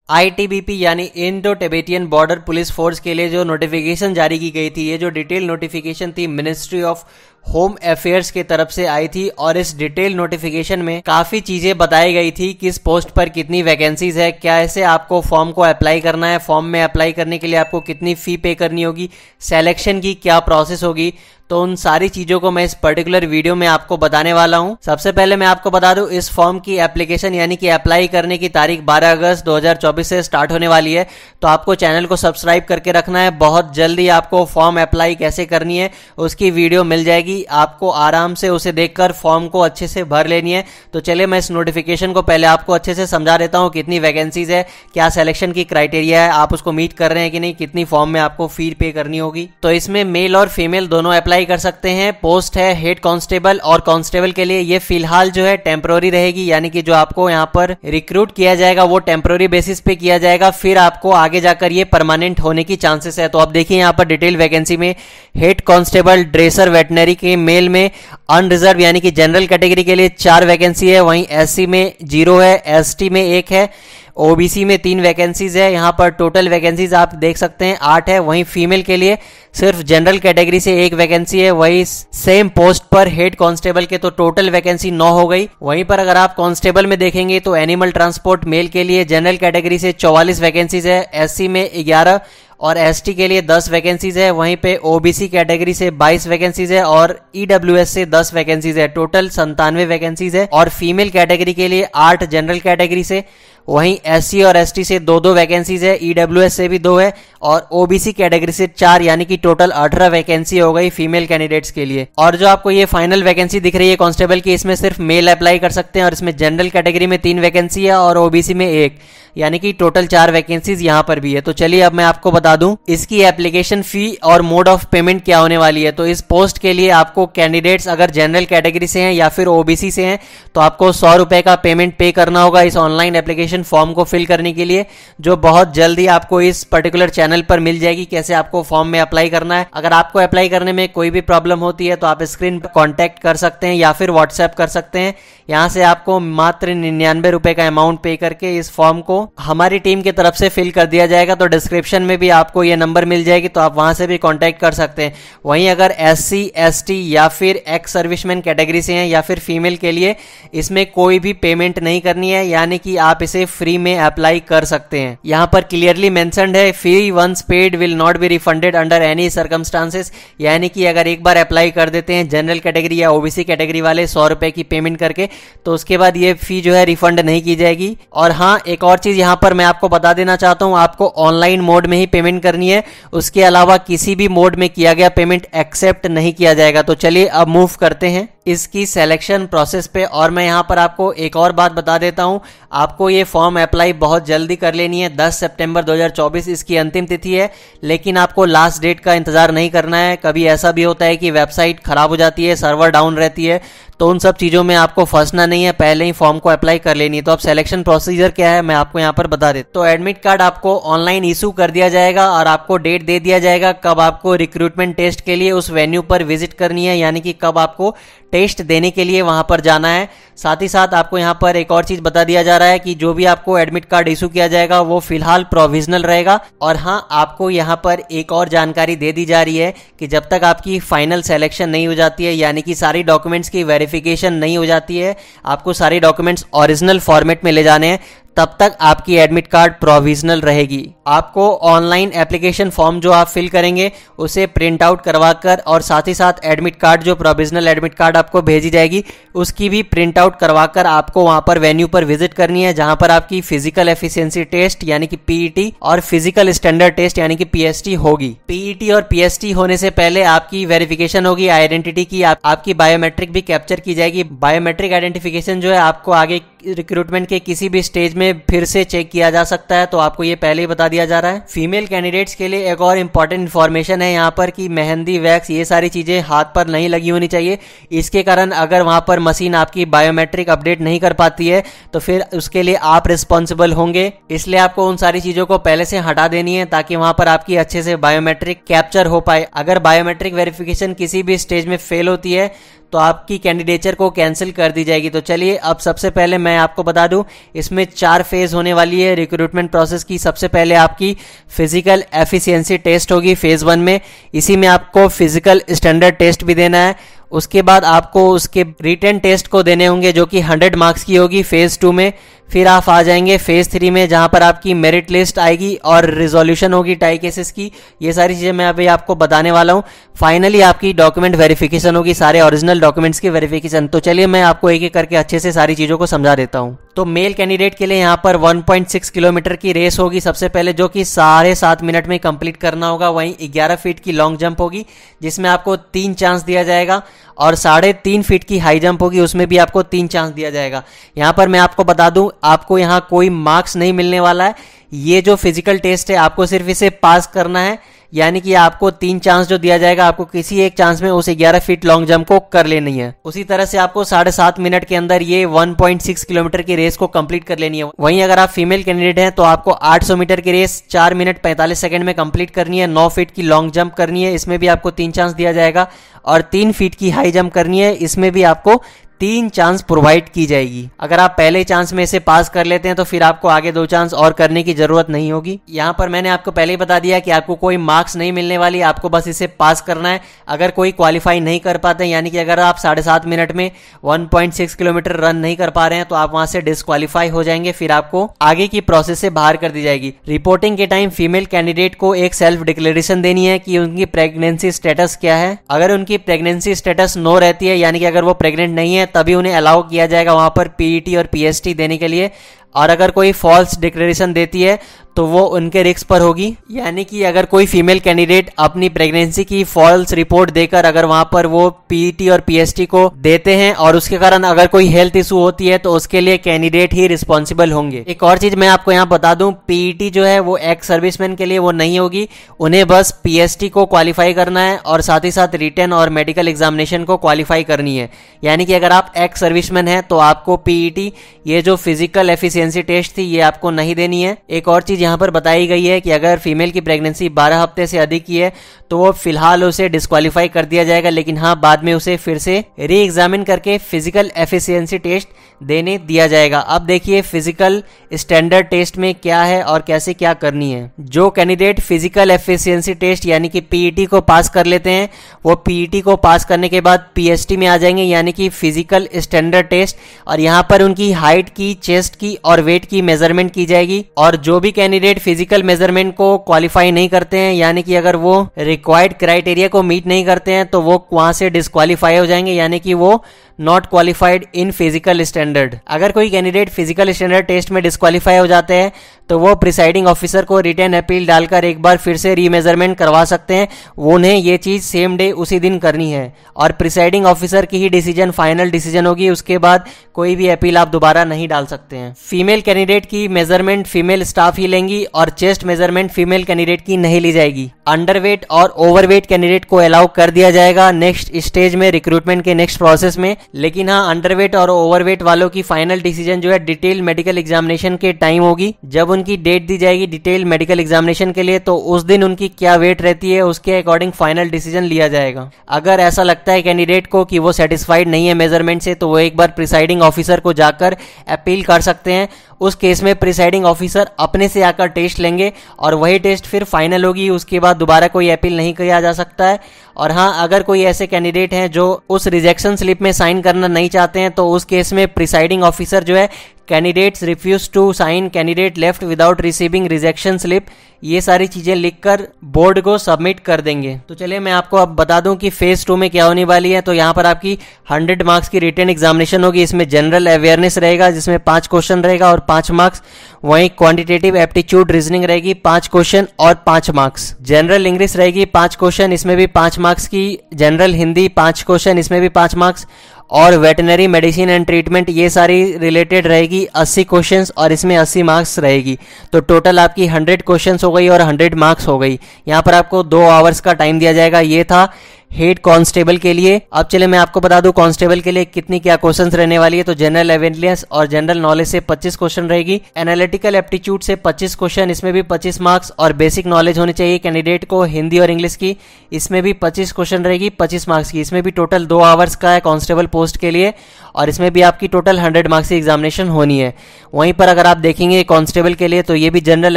ITBP यानी Indo Tibetan border police force के लिए जो नोटिफिकेशन जारी की गई थी, ये जो डिटेल नोटिफिकेशन थी मिनिस्ट्री ऑफ होम अफेयर्स की तरफ से आई थी और इस डिटेल नोटिफिकेशन में काफी चीजें बताई गई थी, किस पोस्ट पर कितनी वैकेंसीज है, कैसे आपको फॉर्म को अप्लाई करना है, फॉर्म में अप्लाई करने के लिए आपको कितनी फी पे करनी होगी, सिलेक्शन की क्या प्रोसेस होगी। तो उन सारी चीजों को मैं इस पर्टिकुलर वीडियो में आपको बताने वाला हूं। सबसे पहले मैं आपको बता दूं, इस फॉर्म की एप्लीकेशन यानी कि अप्लाई करने की तारीख 12 अगस्त 2024 से स्टार्ट होने वाली है। तो आपको चैनल को सब्सक्राइब करके रखना है। बहुत जल्दी आपको फॉर्म अप्लाई कैसे करनी है उसकी वीडियो मिल जाएगी, आपको आराम से उसे देखकर फॉर्म को अच्छे से भर लेनी है। तो चलिए मैं इस नोटिफिकेशन को पहले आपको अच्छे से समझा देता हूँ, कितनी वैकेंसीज है, क्या सिलेक्शन की क्राइटेरिया है, आप उसको मीट कर रहे हैं कि नहीं, कितनी फॉर्म में आपको फी पे करनी होगी। तो इसमें मेल और फीमेल दोनों अप्लाई कर सकते हैं। पोस्ट है हेड कांस्टेबल और कांस्टेबल के लिए। ये फिलहाल जो है टेम्पररी रहेगी, यानी कि जो आपको यहाँ पर रिक्रूट किया जाएगा वो टेम्पररी बेसिस पे किया जाएगा, फिर आपको आगे जाकर ये परमानेंट होने की चांसेस है। तो आप देखिए यहाँ पर डिटेल वैकेंसी में हेड कांस्टेबल ड्रेसर वेटनरी के मेल में अनरिजर्व यानी कि जनरल कैटेगरी के लिए 4 वैकेंसी है, वहीं एससी में 0 है, एसटी में 1 है, ओबीसी में 3 वैकेंसीज है। यहाँ पर टोटल वैकेंसीज आप देख सकते हैं 8 है। वहीं फीमेल के लिए सिर्फ जनरल कैटेगरी से 1 वैकेंसी है। वही सेम पोस्ट पर हेड कांस्टेबल के तो टोटल वैकेंसी 9 हो गई। वहीं पर अगर आप कांस्टेबल में देखेंगे तो एनिमल ट्रांसपोर्ट मेल के लिए जनरल कैटेगरी से 44 वैकेंसीज है, एससी में 11 और एसटी के लिए 10 वैकेंसीज है। वहीं पे ओबीसी कैटेगरी से 22 वैकेंसीज है और ईडब्ल्यूएस से 10 वैकेंसीज है। टोटल 97 वैकेंसीज है। और फीमेल कैटेगरी के लिए 8 जनरल कैटेगरी से, वहीं एससी और एसटी से 2-2 वैकेंसीज है, ईडब्ल्यूएस से भी 2 है और ओबीसी कैटेगरी से 4, यानी कि टोटल 18 वैकेंसी हो गई फीमेल कैंडिडेट्स के लिए। और जो आपको ये फाइनल वैकेंसी दिख रही है कांस्टेबल की, इसमें सिर्फ मेल अप्लाई कर सकते हैं और इसमें जनरल कैटेगरी में 3 वैकेंसी है और ओबीसी में 1, यानी कि टोटल 4 वैकेंसीज यहाँ पर भी है। तो चलिए अब मैं आपको बता दूं इसकी एप्लीकेशन फी और मोड ऑफ पेमेंट क्या होने वाली है। तो इस पोस्ट के लिए आपको कैंडिडेट्स अगर जनरल कैटेगरी से हैं या फिर ओबीसी से हैं तो आपको 100 रुपए का पेमेंट पे करना होगा इस ऑनलाइन एप्लीकेशन फॉर्म को फिल करने के लिए, जो बहुत जल्दी आपको इस पर्टिकुलर चैनल पर मिल जाएगी कैसे आपको फॉर्म में अप्लाई करना है। अगर आपको अप्लाई करने में कोई भी प्रॉब्लम होती है तो आप स्क्रीन पर कॉन्टैक्ट कर सकते हैं या फिर व्हाट्सएप कर सकते हैं। यहाँ से आपको मात्र 99 रुपए का अमाउंट पे करके इस फॉर्म को हमारी टीम की तरफ से फिल कर दिया जाएगा। तो डिस्क्रिप्शन में भी आपको ये नंबर मिल जाएगी, तो आप वहां से भी कांटेक्ट कर सकते हैं। वहीं अगर एससी, एसटी या फिर एक्स सर्विसमैन कैटेगरी से हैं या फिर फीमेल के लिए इसमें कोई भी पेमेंट नहीं करनी है, यानी कि आप इसे फ्री में अप्लाई कर सकते हैं। यहाँ पर क्लियरली मेंशन्ड है, fee once paid will not be refunded under any circumstances, यानी कि अगर एक बार अप्लाई कर देते हैं जनरल कैटेगरी या ओबीसी कैटेगरी वाले 100 रुपए की पेमेंट करके, तो उसके बाद ये फी जो है रिफंड नहीं की जाएगी। और हाँ, एक और चीज यहाँ पर मैं आपको बता देना चाहता हूँ, आपको ऑनलाइन मोड में ही पेमेंट करनी है, उसके अलावा किसी भी मोड में किया गया पेमेंट एक्सेप्ट नहीं किया जाएगा। तो चलिए अब मूव करते हैं इसकी सिलेक्शन प्रोसेस पे। और मैं यहाँ पर आपको एक और बात बता देता हूँ, आपको ये फॉर्म अप्लाई बहुत जल्दी कर लेनी है। 10 सितंबर 2024 इसकी अंतिम तिथि है, लेकिन आपको लास्ट डेट का इंतजार नहीं करना है। कभी ऐसा भी होता है कि वेबसाइट खराब हो जाती है, सर्वर डाउन रहती है, तो उन सब चीज़ों में आपको फंसना नहीं है, पहले ही फॉर्म को अप्लाई कर लेनी है। तो अब सिलेक्शन प्रोसीजर क्या है मैं आपको यहाँ पर बता देता हूँ। तो एडमिट कार्ड आपको ऑनलाइन इशू कर दिया जाएगा और आपको डेट दे दिया जाएगा कब आपको रिक्रूटमेंट टेस्ट के लिए उस वेन्यू पर विजिट करनी है, यानी कि कब आपको टेस्ट देने के लिए वहां पर जाना है। साथ ही साथ आपको यहाँ पर एक और चीज बता दिया जा रहा है कि जो भी आपको एडमिट कार्ड इशू किया जाएगा वो फिलहाल प्रोविजनल रहेगा। और हाँ, आपको यहाँ पर एक और जानकारी दे दी जा रही है कि जब तक आपकी फाइनल सिलेक्शन नहीं हो जाती है, यानी कि सारी डॉक्यूमेंट्स की वेरिफिकेशन नहीं हो जाती है, आपको सारे डॉक्यूमेंट्स ओरिजिनल फॉर्मेट में ले जाने हैं, तब तक आपकी एडमिट कार्ड प्रोविजनल रहेगी। आपको ऑनलाइन एप्लीकेशन फॉर्म जो आप फिल करेंगे उसे प्रिंट आउट करवाकर और साथ ही साथ एडमिट कार्ड जो प्रोविजनल एडमिट कार्ड आपको भेजी जाएगी उसकी भी प्रिंट आउट करवाकर आपको वहां पर वेन्यू पर विजिट करनी है, जहां पर आपकी फिजिकल एफिशिएंसी टेस्ट यानी कि पीईटी और फिजिकल स्टैंडर्ड टेस्ट यानी कि पीएसटी होगी। पीईटी और पीएसटी होने से पहले आपकी वेरिफिकेशन होगी आइडेंटिटी की, आपकी बायोमेट्रिक भी कैप्चर की जाएगी। बायोमेट्रिक आइडेंटिफिकेशन जो है आपको आगे रिक्रूटमेंट के किसी भी स्टेज में फिर से चेक किया जा सकता है, तो आपको ये पहले ही बता दिया जा रहा है। फीमेल कैंडिडेट्स के लिए एक और इम्पॉर्टेंट इन्फॉर्मेशन है यहाँ पर कि मेहंदी, वैक्स, ये सारी चीजें हाथ पर नहीं लगी होनी चाहिए। इसके कारण अगर वहां पर मशीन आपकी बायोमेट्रिक अपडेट नहीं कर पाती है तो फिर उसके लिए आप रिस्पॉन्सिबल होंगे, इसलिए आपको उन सारी चीजों को पहले से हटा देनी है ताकि वहां पर आपकी अच्छे से बायोमेट्रिक कैप्चर हो पाए। अगर बायोमेट्रिक वेरिफिकेशन किसी भी स्टेज में फेल होती है तो आपकी कैंडिडेचर को कैंसिल कर दी जाएगी। तो चलिए अब सबसे पहले मैं आपको बता दूं, इसमें 4 फेज होने वाली है रिक्रूटमेंट प्रोसेस की। सबसे पहले आपकी फिजिकल एफिशिएंसी टेस्ट होगी फेज 1 में। इसी में आपको फिजिकल स्टैंडर्ड टेस्ट भी देना है। उसके बाद आपको उसके रिटन टेस्ट को देने होंगे जो कि 100 मार्क्स की होगी फेज 2 में। फिर आप आ जाएंगे फेज 3 में, जहां पर आपकी मेरिट लिस्ट आएगी और रिजोल्यूशन होगी टाई केसेस की। ये सारी चीजें मैं अभी आपको बताने वाला हूं। फाइनली आपकी डॉक्यूमेंट वेरिफिकेशन होगी, सारे ओरिजिनल डॉक्यूमेंट्स की वेरिफिकेशन। तो चलिए मैं आपको एक एक करके अच्छे से सारी चीजों को समझा देता हूं। तो मेल कैंडिडेट के लिए यहाँ पर 1.6 किलोमीटर की रेस होगी सबसे पहले, जो कि 7.5 मिनट में कंप्लीट करना होगा। वहीं 11 फीट की लॉन्ग जंप होगी जिसमें आपको 3 चांस दिया जाएगा, और 3.5 फीट की हाई जंप होगी, उसमें भी आपको 3 चांस दिया जाएगा। यहाँ पर मैं आपको बता दूं, आपको यहाँ कोई मार्क्स नहीं मिलने वाला है। ये जो फिजिकल टेस्ट है आपको सिर्फ इसे पास करना है, यानी कि आपको 3 चांस जो दिया जाएगा, आपको किसी एक चांस में उस 11 फीट लॉन्ग जंप को कर लेनी है। उसी तरह से आपको 7.5 मिनट के अंदर ये 1.6 किलोमीटर की रेस को कंप्लीट कर लेनी है। वहीं अगर आप फीमेल कैंडिडेट हैं तो आपको 800 मीटर की रेस 4 मिनट 45 सेकंड में कंप्लीट करनी है। 9 फीट की लॉन्ग जंप करनी है, इसमें भी आपको 3 चांस दिया जाएगा। और 3 फीट की हाई जंप करनी है, इसमें भी आपको 3 चांस प्रोवाइड की जाएगी। अगर आप पहले चांस में इसे पास कर लेते हैं तो फिर आपको आगे 2 चांस और करने की जरूरत नहीं होगी। यहाँ पर मैंने आपको पहले ही बता दिया कि आपको कोई मार्क्स नहीं मिलने वाली, आपको बस इसे पास करना है। अगर कोई क्वालिफाई नहीं कर पाते, यानी कि अगर आप 7.5 मिनट में 1.6 किलोमीटर रन नहीं कर पा रहे हैं तो आप वहां से डिस्क्वालीफाई हो जाएंगे, फिर आपको आगे की प्रोसेस से बाहर कर दी जाएगी। रिपोर्टिंग के टाइम फीमेल कैंडिडेट को एक सेल्फ डिक्लेरेशन देनी है कि उनकी प्रेगनेंसी स्टेटस क्या है। अगर उनकी प्रेगनेंसी स्टेटस नो रहती है, यानी कि अगर वो प्रेग्नेंट नहीं है, तभी उन्हें अलाउ किया जाएगा वहां पर पीईटी और पीएसटी देने के लिए। और अगर कोई फॉल्स डिक्लेरेशन देती है तो वो उनके रिस्क पर होगी, यानी कि अगर कोई फीमेल कैंडिडेट अपनी प्रेगनेंसी की फॉल्स रिपोर्ट देकर अगर वहां पर वो पीईटी और पीएसटी को देते हैं और उसके कारण अगर कोई हेल्थ इशू होती है तो उसके लिए कैंडिडेट ही रिस्पॉन्सिबल होंगे। एक और चीज मैं आपको यहाँ बता दूं, पीईटी जो है वो एक्स सर्विसमैन के लिए वो नहीं होगी, उन्हें बस पीएसटी को क्वालिफाई करना है और साथ ही साथ रिटन और मेडिकल एग्जामिनेशन को क्वालिफाई करनी है। यानी कि अगर आप एक्स सर्विसमैन है तो आपको पीईटी, ये जो फिजिकल एफिशिएंसी टेस्ट थी, ये आपको नहीं देनी है। एक और चीज यहाँ पर बताई गई है कि अगर फीमेल की प्रेगनेंसी 12 हफ्ते से अधिक की है तो वो फिलहाल उसे डिस्क्वालीफाई कर दिया जाएगा, लेकिन हाँ बाद में उसे फिर से री एग्जामिन करके फिजिकल एफिशिएंसी टेस्ट देने दिया जाएगा। अब देखिए फिजिकल स्टैंडर्ड टेस्ट में क्या है और कैसे क्या करनी है। जो कैंडिडेट फिजिकल एफिशिएंसी टेस्ट यानी कि पीईटी को पास कर लेते हैं, वो पीईटी को पास करने के बाद पीएसटी में आ जाएंगे, यानी कि फिजिकल स्टैंडर्ड टेस्ट, और यहाँ पर उनकी हाइट की, चेस्ट की और वेट की मेजरमेंट की जाएगी। और जो भी कैंडिडेट फिजिकल मेजरमेंट को क्वालिफाई नहीं करते हैं, यानी कि अगर वो रिक्वायर्ड क्राइटेरिया को मीट नहीं करते हैं, तो वो वहां से डिस्क्वालीफाई हो जाएंगे, यानी कि वो not qualified in physical standard. अगर कोई कैंडिडेट फिजिकल स्टैंडर्ड टेस्ट में डिस्क्वालीफाई हो जाते हैं तो वो प्रिसाइडिंग ऑफिसर को रिटन अपील डालकर एक बार फिर से रीमेजरमेंट करवा सकते हैं। वो उन्हें ये चीज सेम डे उसी दिन करनी है और प्रिसाइडिंग ऑफिसर की ही डिसीजन फाइनल डिसीजन होगी, उसके बाद कोई भी अपील आप दोबारा नहीं डाल सकते हैं। फीमेल कैंडिडेट की मेजरमेंट फीमेल स्टाफ ही लेंगी और चेस्ट मेजरमेंट फीमेल कैंडिडेट की नहीं ली जाएगी। अंडरवेट और ओवरवेट कैंडिडेट को अलाउ कर दिया जाएगा नेक्स्ट स्टेज में, रिक्रूटमेंट के नेक्स्ट प्रोसेस में, लेकिन हाँ अंडरवेट और ओवरवेट वालों की फाइनल डिसीजन जो है डिटेल मेडिकल एग्जामिनेशन के टाइम होगी। जब उनकी डेट दी जाएगी डिटेल मेडिकल एग्जामिनेशन के लिए तो उस दिन उनकी क्या वेट रहती है उसके अकॉर्डिंग फाइनल डिसीजन लिया जाएगा। अगर ऐसा लगता है कैंडिडेट को कि वो सेटिस्फाइड नहीं है मेजरमेंट से तो वो एक बार प्रिसाइडिंग ऑफिसर को जाकर अपील कर सकते हैं। उस केस में प्रिसाइडिंग ऑफिसर अपने से आकर टेस्ट लेंगे और वही टेस्ट फिर फाइनल होगी, उसके बाद दोबारा कोई अपील नहीं किया जा सकता है। और हाँ, अगर कोई ऐसे कैंडिडेट हैं जो उस रिजेक्शन स्लिप में साइन करना नहीं चाहते हैं तो उस केस में प्रिसाइडिंग ऑफिसर जो है candidates refuse to sign, candidate left without receiving rejection slip, ये सारी चीजें लिखकर बोर्ड को सबमिट कर देंगे। तो चलिए मैं आपको अब बता दूं कि फेज 2 में क्या होने वाली है। तो यहाँ पर आपकी 100 मार्क्स की रिटन एग्जामिनेशन होगी। इसमें जनरल अवेयरनेस रहेगा जिसमें 5 क्वेश्चन रहेगा और 5 मार्क्स। वहीं क्वांटिटेटिव एप्टीट्यूड रीजनिंग रहेगी 5 क्वेश्चन और 5 मार्क्स। जनरल इंग्लिश रहेगी 5 क्वेश्चन, इसमें भी 5 मार्क्स की। जनरल हिंदी 5 क्वेश्चन, इसमें भी 5 मार्क्स। और वेटनरी मेडिसिन एंड ट्रीटमेंट ये सारी रिलेटेड रहेगी 80 क्वेश्चंस और इसमें 80 मार्क्स रहेगी। तो टोटल आपकी 100 क्वेश्चंस हो गई और 100 मार्क्स हो गई। यहाँ पर आपको 2 आवर्स का टाइम दिया जाएगा। ये था हेड कांस्टेबल के लिए। अब चले मैं आपको बता दूं कांस्टेबल के लिए कितनी क्या क्वेश्चंस रहने वाली है। तो जनरल अवेयरनेस और जनरल नॉलेज से 25 क्वेश्चन रहेगी, एनालिटिकल एप्टीट्यूड से 25 क्वेश्चन, इसमें भी 25 मार्क्स, और बेसिक नॉलेज होनी चाहिए कैंडिडेट को हिंदी और इंग्लिश की, इसमें भी 25 क्वेश्चन रहेगी 25 मार्क्स की। इसमें भी टोटल 2 आवर्स का है कांस्टेबल पोस्ट के लिए, और इसमें भी आपकी टोटल 100 मार्क्स की एग्जामिनेशन होनी है। वहीं पर अगर आप देखेंगे कांस्टेबल के लिए तो ये भी जनरल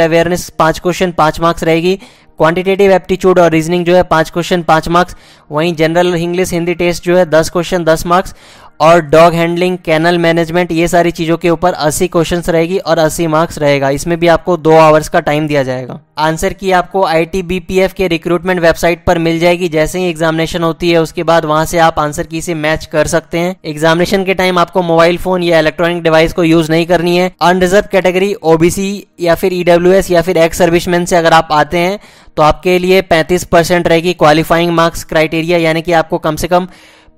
अवेयरनेस 5 क्वेश्चन 5 मार्क्स रहेगी, क्वांटिटेटिव एप्टीट्यूड और रीजनिंग जो है 5 क्वेश्चन 5 मार्क्स, वहीं जनरल इंग्लिश हिंदी टेस्ट जो है 10 क्वेश्चन 10 मार्क्स, और डॉग हैंडलिंग, कैनल मैनेजमेंट, ये सारी चीजों के ऊपर 80 क्वेश्चंस रहेगी और 80 मार्क्स रहेगा। इसमें भी आपको 2 आवर्स का टाइम दिया जाएगा। आंसर की आपको ITBPF के रिक्रूटमेंट वेबसाइट पर मिल जाएगी। जैसे ही एग्जामिनेशन होती है उसके बाद वहां से आप आंसर की से मैच कर सकते हैं। एग्जामिनेशन के टाइम आपको मोबाइल फोन या इलेक्ट्रॉनिक डिवाइस को यूज नहीं करनी है। अनरिजर्व कैटेगरी, OBC या फिर EWS या फिर एक्स सर्विसमैन से अगर आप आते हैं तो आपके लिए 35% रहेगी क्वालिफाइंग मार्क्स क्राइटेरिया, यानी कि आपको कम से कम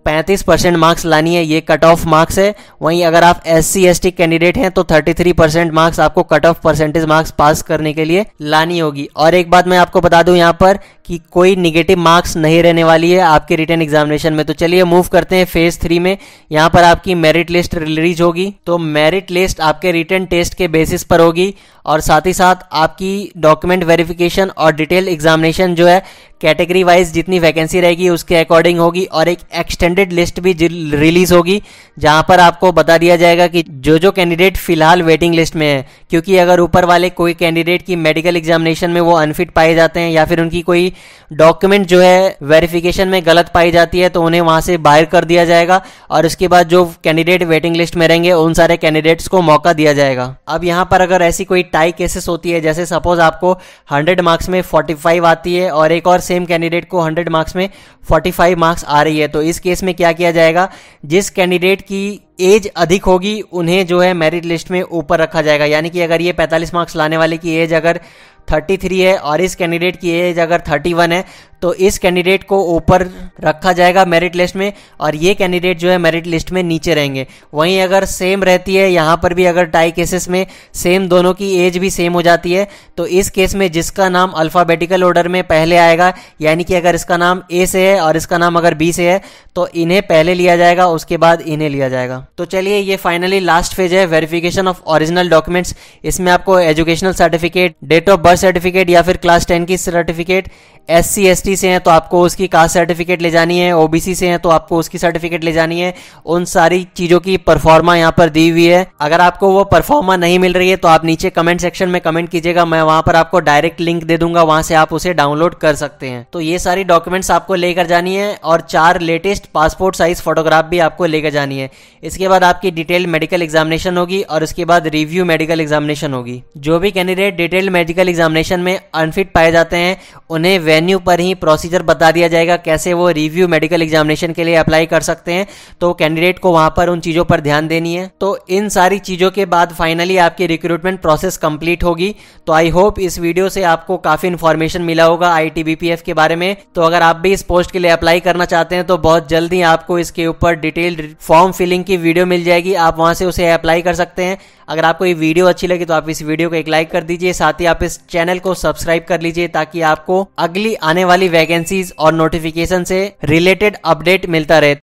35% मार्क्स लानी है, ये कट ऑफ मार्क्स है। वहीं अगर आप SC ST कैंडिडेट हैं तो 33% मार्क्स आपको कट ऑफ परसेंटेज मार्क्स पास करने के लिए लानी होगी। और एक बात मैं आपको बता दूं यहाँ पर कि कोई निगेटिव मार्क्स नहीं रहने वाली है आपके रिटन एग्जामिनेशन में। तो चलिए मूव करते हैं फेज 3 में। यहाँ पर आपकी मेरिट लिस्ट रिलीज होगी, तो मेरिट लिस्ट आपके रिटन टेस्ट के बेसिस पर होगी, और साथ ही साथ आपकी डॉक्यूमेंट वेरिफिकेशन और डिटेल एग्जामिनेशन जो है कैटेगरी वाइज जितनी वैकेंसी रहेगी उसके अकॉर्डिंग होगी, और एक एक्सटेंडेड लिस्ट भी रिलीज होगी जहां पर आपको बता दिया जाएगा कि जो कैंडिडेट फिलहाल वेटिंग लिस्ट में है, क्योंकि अगर ऊपर वाले कोई कैंडिडेट की मेडिकल एग्जामिनेशन में वो अनफिट पाए जाते हैं या फिर उनकी कोई डॉक्यूमेंट जो है वेरिफिकेशन में गलत पाई जाती है तो उन्हें वहां से बाहर कर दिया जाएगा, और उसके बाद जो कैंडिडेट वेटिंग लिस्ट में रहेंगे उन सारे कैंडिडेट्स को मौका दिया जाएगा। अब यहां पर अगर ऐसी कोई टाई केसेस होती है, जैसे सपोज आपको 100 मार्क्स में 45 आती है और एक और सेम कैंडिडेट को 100 मार्क्स में 45 मार्क्स आ रही है, तो इस केस में क्या किया जाएगा, जिस कैंडिडेट की एज अधिक होगी उन्हें जो है मेरिट लिस्ट में ऊपर रखा जाएगा। यानी कि अगर ये 45 मार्क्स लाने वाले की एज अगर 33 है और इस कैंडिडेट की एज अगर 31 है तो इस कैंडिडेट को ऊपर रखा जाएगा मेरिट लिस्ट में, और ये कैंडिडेट जो है मेरिट लिस्ट में नीचे रहेंगे। वहीं अगर सेम रहती है, यहाँ पर भी अगर टाई केसेस में सेम दोनों की एज भी सेम हो जाती है, तो इस केस में जिसका नाम अल्फाबेटिकल ऑर्डर में पहले आएगा, यानी कि अगर इसका नाम A से है और इसका नाम अगर B से है तो इन्हें पहले लिया जाएगा, उसके बाद इन्हें लिया जाएगा। तो चलिए ये फाइनली लास्ट फेज है वेरिफिकेशन ऑफ ओरिजिनल डॉक्यूमेंट्स। इसमें आपको educational certificate, date of birth certificate या फिर क्लास 10 की सर्टिफिकेट, SC ST से हैं तो आपको उसकी कास्ट सर्टिफिकेट ले जानी है, OBC से हैं तो आपको उसकी सर्टिफिकेट ले जानी है। उन सारी चीजों की परफॉर्मा यहाँ पर दी हुई है। अगर आपको वो परफॉर्मा नहीं मिल रही है तो आप नीचे कमेंट सेक्शन में कमेंट कीजिएगा, मैं वहां पर आपको डायरेक्ट लिंक दे दूंगा, वहां से आप उसे डाउनलोड कर सकते हैं। तो ये सारी डॉक्यूमेंट्स आपको लेकर जानी है, और 4 लेटेस्ट पासपोर्ट साइज फोटोग्राफ भी आपको लेकर जानी है। इसके बाद आपकी डिटेल मेडिकल एग्जामिनेशन होगी और उसके बाद रिव्यू मेडिकल एग्जामिनेशन होगी। जो भी कैंडिडेट डिटेल मेडिकल एग्जामिनेशन में अनफिट पाए जाते हैं उन्हें वेन्यू पर ही प्रोसीजर बता दिया जाएगा कैसे वो रिव्यू मेडिकल एग्जामिनेशन के लिए अप्लाई कर सकते हैं। तो कैंडिडेट को वहां पर उन चीजों पर ध्यान देनी है। तो इन सारी चीजों के बाद फाइनली आपकी रिक्रूटमेंट प्रोसेस कंप्लीट होगी। तो आई होप इस वीडियो से आपको काफी इंफॉर्मेशन मिला होगा ITBPF के बारे में। तो अगर आप भी इस पोस्ट के लिए अप्लाई करना चाहते हैं तो बहुत जल्दी आपको इसके ऊपर डिटेल्ड फॉर्म फिलिंग की वीडियो मिल जाएगी, आप वहां से उसे अप्लाई कर सकते हैं। अगर आपको ये वीडियो अच्छी लगी तो आप इस वीडियो को एक लाइक कर दीजिए, साथ ही आप इस चैनल को सब्सक्राइब कर लीजिए ताकि आपको अगली आने वाली वैकेंसीज और नोटिफिकेशन से रिलेटेड अपडेट मिलता रहे।